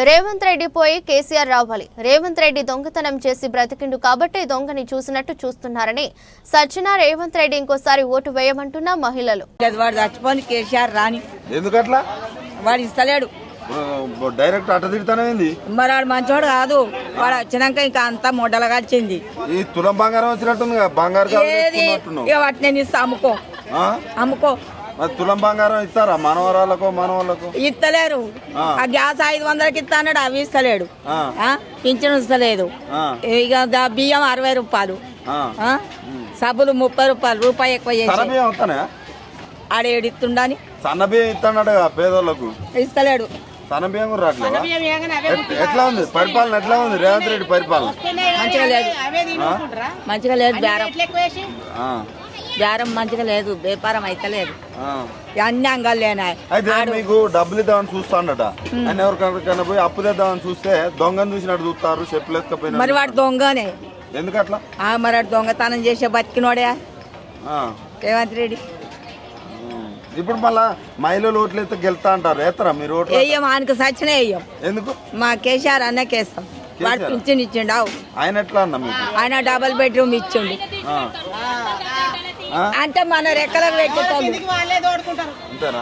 రేవంత్ రెడ్డి పోయి కేసీఆర్ రావాలి. రేవంత్ రెడ్డి దొంగతనం చేసి బ్రతికిండు కాబట్టి దొంగని చూసినట్టు చూస్తున్నారని సజ్జన రేవంత్ రెడ్డి ఇంకోసారి ఓటు వేయమంటున్న మహిళలు. వాడు చచ్చిపోని కేసీఆర్ రాని ఎందుకట్లా వాడు ఇస్తలేడు. డైరెక్ట్ అట్ట తిడతానేంది మరి వాడు మంచోడు కాదు. వాడు వచ్చినాక ఇంకా అంతా మొడలుగా వచ్చింది. ఈ తులం బంగారం వచ్చినట్టుంది బంగారు ఏది ఇక వాటి నేను ఇస్తా అమ్ముకో అమ్ముకో. తులం బంగారం ఇస్తారా మనవరాలకు మనవాళ్ళకు? ఇస్తలేరు. ఆ గ్యాస్ 500కి ఇస్తా అన్నాడు, అవి ఇస్తలేడు. పింఛను ఇస్తలేదు. ఇక బియ్యం 60 రూపాయలు, సబ్బులు 30 రూపాయలు, రూపాయి ఎక్కువ చేసి ఆడేడు ఇస్తుండని. సన్న బియ్యం ఇస్తాడు పేదోళ్ళకు, ఇస్తలేడు. సన్న బియ్యం కూడా రావట్లేదు. ఎట్లా ఉంది పరిపాలన? ఎట్లా ఉంది రేవంత్ రెడ్డి పరిపాలన? మంచిగా లేదు, మంచిగా లేదు. బేరం మంచిగా లేదు, వ్యాపారం అయితే లేదు. అన్ని అంగాలు లేనాయి. అయితే మీకు డబ్బులు ఇద్దామని చూస్తాడట ఆయన. ఎవరికైనా పోయి అప్పు తెద్దామని చూస్తే దొంగను చూసినట్టు చూస్తారు, చెప్పులు వేసుకపోయినా. మరి వాడు దొంగనే. ఎందుకట్లా? మరి వాడు దొంగతనం చేసే బతికినోడే రేవంత్ రెడ్డి. ఇప్పుడు మళ్ళా మహిళలు ఓట్లు అయితే గెలుతా అంటారు, వేస్తారా మీరు ఓట్లు? వేయం, ఆయనకు సచ్చినే వేయం. ఎందుకు? మా కేసీఆర్ అన్నకేస్తాం. వాడు పింఛన్ ఇచ్చిండు. ఆయన ఎట్లా అన్నా మీకు? ఆయన డబుల్ బెడ్రూమ్ ఇచ్చిండు. అంటే మన రెక్కలకు పెట్టుకోవాలి. అంతేనా?